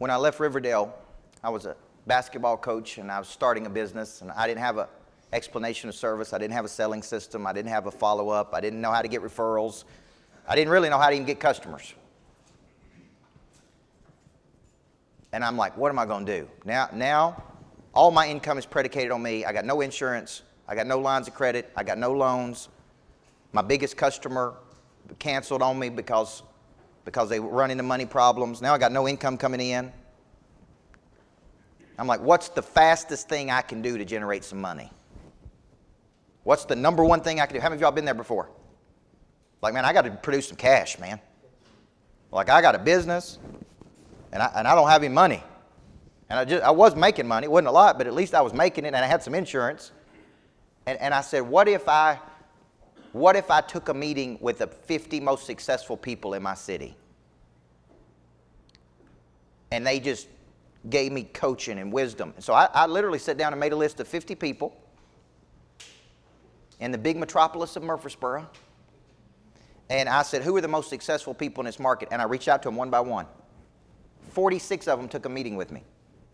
When I left Riverdale, I was a basketball coach and I was starting a business, and I didn't have an explanation of service. I didn't have a selling system. I didn't have a follow-up. I didn't know how to get referrals. I didn't really know how to even get customers. And I'm like, what am I going to do? Now, all my income is predicated on me. I got no insurance. I got no lines of credit. I got no loans. My biggest customer canceled on me because they were running into money problems. Now I got no income coming in. I'm like, what's the fastest thing I can do to generate some money? What's the number one thing I can do? How many of y'all been there before? Like, man, I got to produce some cash, man. Like, I got a business, and I don't have any money. And I was making money. It wasn't a lot, but at least I was making it, and I had some insurance. And I said, what if I took a meeting with the 50 most successful people in my city? And they just gave me coaching and wisdom. And so I literally sat down and made a list of 50 people in the big metropolis of Murfreesboro. And I said, who are the most successful people in this market? And I reached out to them one by one. 46 of them took a meeting with me.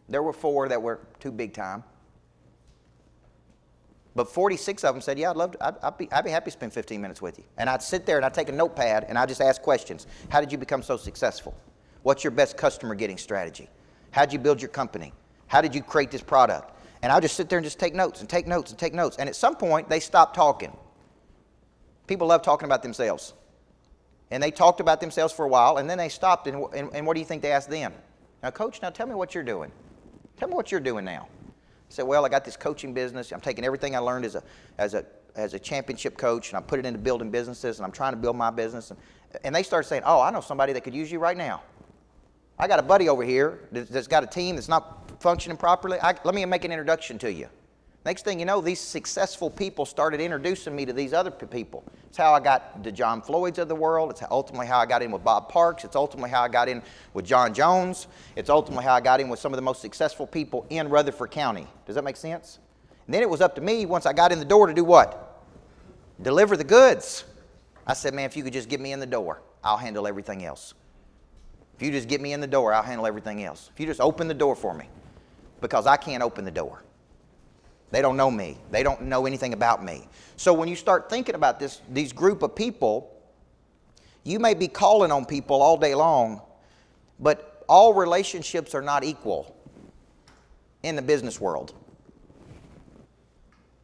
There were 4 that were too big time. But 46 of them said, yeah, I'd be happy to spend 15 minutes with you. And I'd sit there and I'd take a notepad and I'd just ask questions. How did you become so successful? What's your best customer getting strategy? How'd you build your company? How did you create this product? And I'll just sit there and just take notes and take notes and take notes. And at some point, they stopped talking. People love talking about themselves. And they talked about themselves for a while, and then they stopped, and what do you think they asked them? Now, Coach, now tell me what you're doing. Tell me what you're doing now. I said, well, I got this coaching business. I'm taking everything I learned as a championship coach, and I put it into building businesses, and I'm trying to build my business. And they started saying, oh, I know somebody that could use you right now. I got a buddy over here that's got a team that's not functioning properly. Let me make an introduction to you. Next thing you know, these successful people started introducing me to these other people. It's how I got the John Floyds of the world. It's ultimately how I got in with Bob Parks. It's ultimately how I got in with John Jones. It's ultimately how I got in with some of the most successful people in Rutherford County. Does that make sense? And then it was up to me once I got in the door to do what? Deliver the goods. I said, man, if you could just get me in the door, I'll handle everything else. If you just get me in the door, I'll handle everything else. If you just open the door for me, because I can't open the door. They don't know me. They don't know anything about me. So when you start thinking about these group of people, you may be calling on people all day long, but all relationships are not equal in the business world.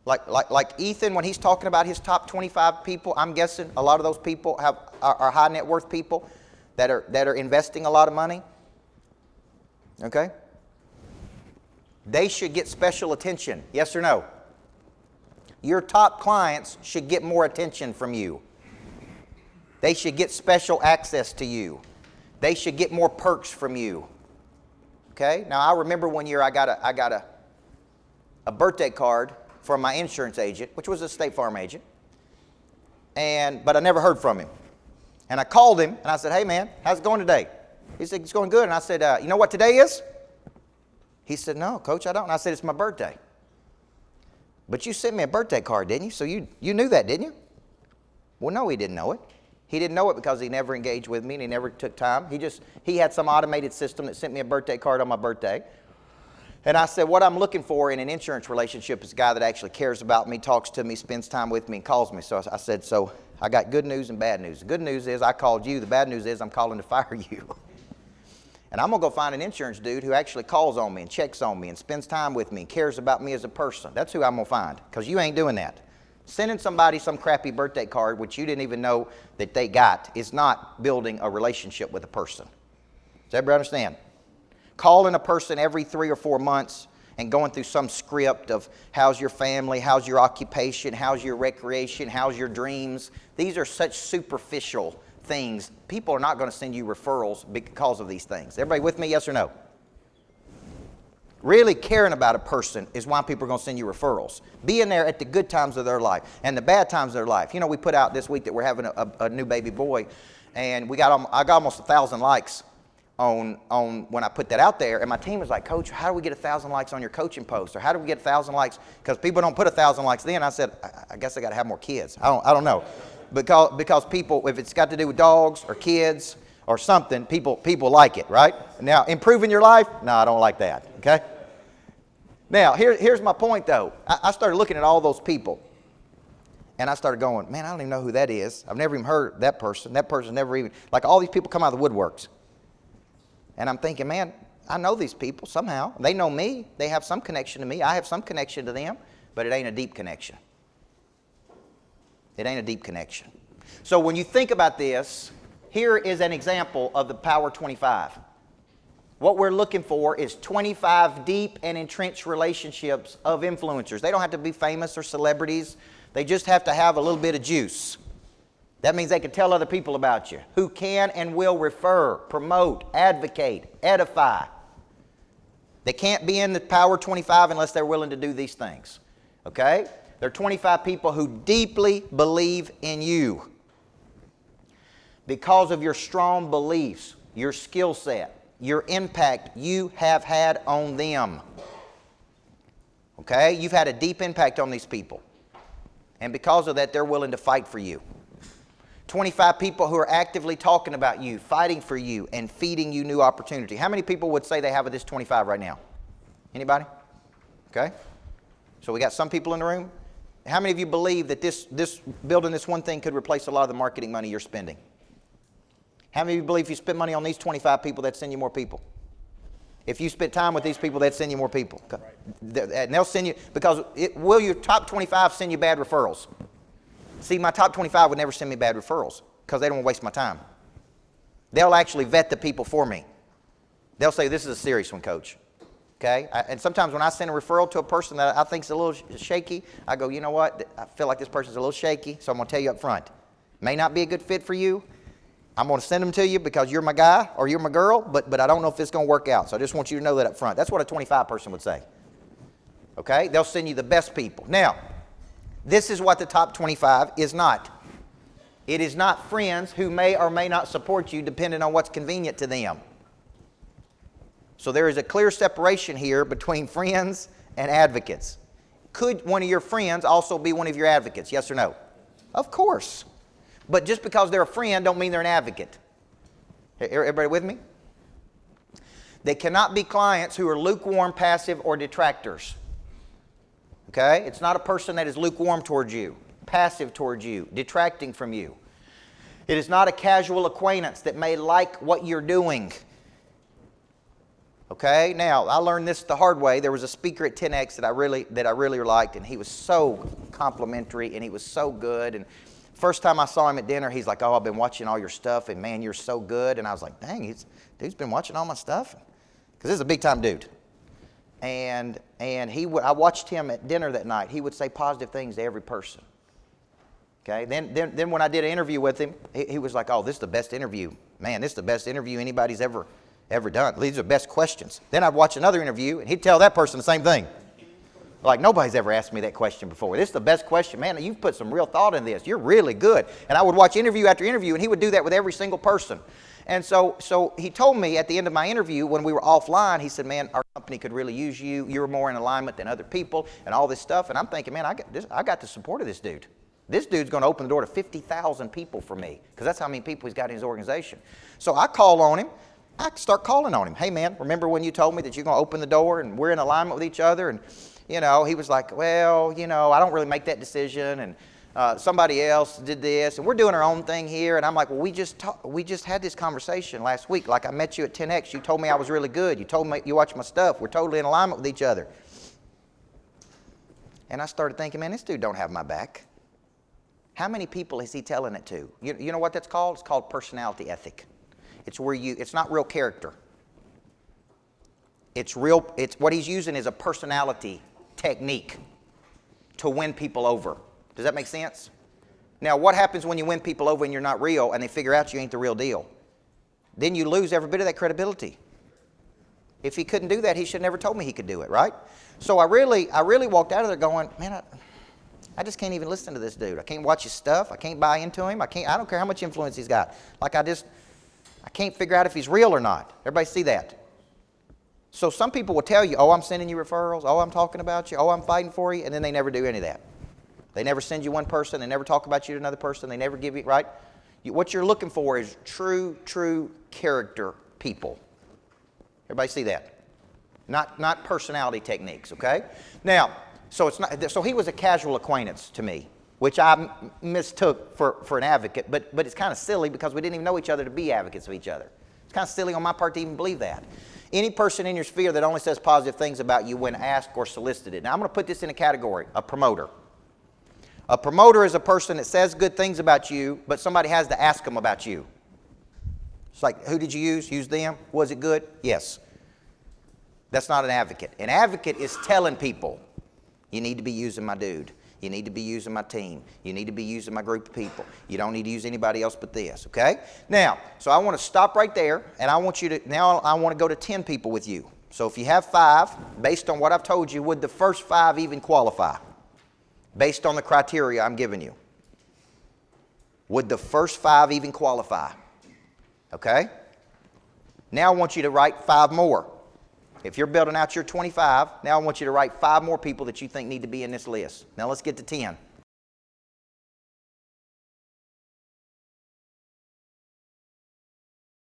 Like Ethan, when he's talking about his top 25 people, I'm guessing a lot of those people are high net worth people that are investing a lot of money. Okay? They should get special attention, yes or no? Your top clients should get more attention from you. They should get special access to you. They should get more perks from you. Okay? Now, I remember one year I got a birthday card from my insurance agent, which was a State Farm agent, but I never heard from him. And I called him and I said, hey man, how's it going today? He said, it's going good. And I said, you know what today is? He said, no, Coach, I don't. And I said, it's my birthday. But you sent me a birthday card, didn't you? So you knew that, didn't you? Well, no, he didn't know it. He didn't know it because he never engaged with me and he never took time. He had some automated system that sent me a birthday card on my birthday. And I said, what I'm looking for in an insurance relationship is a guy that actually cares about me, talks to me, spends time with me, and calls me. So I said, so I got good news and bad news. The good news is I called you. The bad news is I'm calling to fire you. And I'm going to go find an insurance dude who actually calls on me and checks on me and spends time with me and cares about me as a person. That's who I'm going to find, because you ain't doing that. Sending somebody some crappy birthday card, which you didn't even know that they got, is not building a relationship with a person. Does everybody understand? Calling a person every 3 or 4 months and going through some script of how's your family, how's your occupation, how's your recreation, how's your dreams. These are such superficial things. People are not going to send you referrals because of these things. Everybody with me, yes or no? Really caring about a person is why people are going to send you referrals. Being there at the good times of their life and the bad times of their life. You know, we put out this week that we're having a new baby boy, and I got almost 1,000 likes on when I put that out there, and my team was like, Coach, how do we get 1,000 likes on your coaching post? Or how do we get 1,000 likes? Because people don't put 1,000 likes then. I said, I guess I got to have more kids. I don't know. Because people, if it's got to do with dogs or kids or something, people like it, right? Now, improving your life? No, I don't like that, okay? Now, here's my point, though. I started looking at all those people, and I started going, man, I don't even know who that is. I've never even heard that person. That person never even, like all these people come out of the woodworks. And I'm thinking, man, I know these people somehow. They know me. They have some connection to me. I have some connection to them, but it ain't a deep connection. It ain't a deep connection. So when you think about this, here is an example of the Power 25. What we're looking for is 25 deep and entrenched relationships of influencers. They don't have to be famous or celebrities. They just have to have a little bit of juice. That means they can tell other people about you, who can and will refer, promote, advocate, edify. They can't be in the Power 25 unless they're willing to do these things. Okay? There are 25 people who deeply believe in you because of your strong beliefs, your skill set, your impact you have had on them. Okay? You've had a deep impact on these people. And because of that, they're willing to fight for you. 25 people who are actively talking about you, fighting for you, and feeding you new opportunity. How many people would say they have this 25 right now? Anybody? Okay. So we got some people in the room. How many of you believe that this building this one thing could replace a lot of the marketing money you're spending? How many of you believe if you spend money on these 25 people, that'd send you more people? If you spent time with these people, that'd send you more people. And they'll send you, because will your top 25 send you bad referrals? See, my top 25 would never send me bad referrals because they don't want to waste my time. They'll actually vet the people for me. They'll say, this is a serious one, Coach. Okay? And sometimes when I send a referral to a person that I think is a little shaky, I go, you know what? I feel like this person's a little shaky, so I'm going to tell you up front. May not be a good fit for you. I'm going to send them to you because you're my guy or you're my girl, but I don't know if it's going to work out. So I just want you to know that up front. That's what a 25 person would say. Okay? They'll send you the best people. Now, this is what the top 25 is not. It is not friends who may or may not support you depending on what's convenient to them. So there is a clear separation here between friends and advocates. Could one of your friends also be one of your advocates? Yes or no? Of course. But just because they're a friend don't mean they're an advocate. Everybody with me? They cannot be clients who are lukewarm, passive, or detractors. Okay? It's not a person that is lukewarm towards you, passive towards you, detracting from you. It is not a casual acquaintance that may like what you're doing. Okay? Now, I learned this the hard way. There was a speaker at 10X that I really liked, and he was so complimentary, and he was so good. And first time I saw him at dinner, he's like, oh, I've been watching all your stuff, and man, you're so good. And I was like, dang, dude's been watching all my stuff? Because this is a big-time dude. And I watched him at dinner that night. He would say positive things to every person. Okay? Then when I did an interview with him, he was like, oh, this is the best interview. Man, this is the best interview anybody's ever done. These are the best questions. Then I'd watch another interview, and he'd tell that person the same thing. Like, nobody's ever asked me that question before. This is the best question. Man, you've put some real thought in this. You're really good. And I would watch interview after interview, and he would do that with every single person. And so he told me at the end of my interview when we were offline, he said, man, our company could really use you. You're more in alignment than other people and all this stuff. And I'm thinking, man, I got the support of this dude. This dude's going to open the door to 50,000 people for me because that's how many people he's got in his organization. So I call on him. I start calling on him. Hey, man, remember when you told me that you're going to open the door and we're in alignment with each other? And, you know, he was like, well, you know, I don't really make that decision. And somebody else did this, and we're doing our own thing here. And I'm like, well, we just had this conversation last week. Like, I met you at 10X. You told me I was really good. You told me you watched my stuff. We're totally in alignment with each other. And I started thinking, man, this dude don't have my back. How many people is he telling it to? You know what that's called? It's called personality ethic. It's where it's not real character. It's what he's using is a personality technique to win people over. Does that make sense? Now, what happens when you win people over and you're not real and they figure out you ain't the real deal? Then you lose every bit of that credibility. If he couldn't do that, he should have never told me he could do it, right? So I really walked out of there going, man, I just can't even listen to this dude. I can't watch his stuff. I can't buy into him. I don't care how much influence he's got. Like I can't figure out if he's real or not. Everybody see that? So some people will tell you, oh, I'm sending you referrals. Oh, I'm talking about you. Oh, I'm fighting for you. And then they never do any of that. They never send you one person. They never talk about you to another person. They never give you, right? What you're looking for is true character people. Everybody see that? Not personality techniques, okay? Now, so he was a casual acquaintance to me, which I mistook for an advocate, but it's kind of silly because we didn't even know each other to be advocates of each other. It's kind of silly on my part to even believe that. Any person in your sphere that only says positive things about you when asked or solicited. Now, I'm going to put this in a category, a promoter. A promoter is a person that says good things about you, but somebody has to ask them about you. It's like, who did you use? Use them. Was it good? Yes. That's not an advocate. An advocate is telling people, you need to be using my dude. You need to be using my team. You need to be using my group of people. You don't need to use anybody else but this, okay? Now, so I want to stop right there, and I want to go to 10 people with you. So if you have 5, based on what I've told you, would the first 5 even qualify? Based on the criteria I'm giving you. Would the first 5 even qualify? Okay? Now I want you to write 5 more. If you're building out your 25, now I want you to write 5 more people that you think need to be in this list. Now let's get to 10.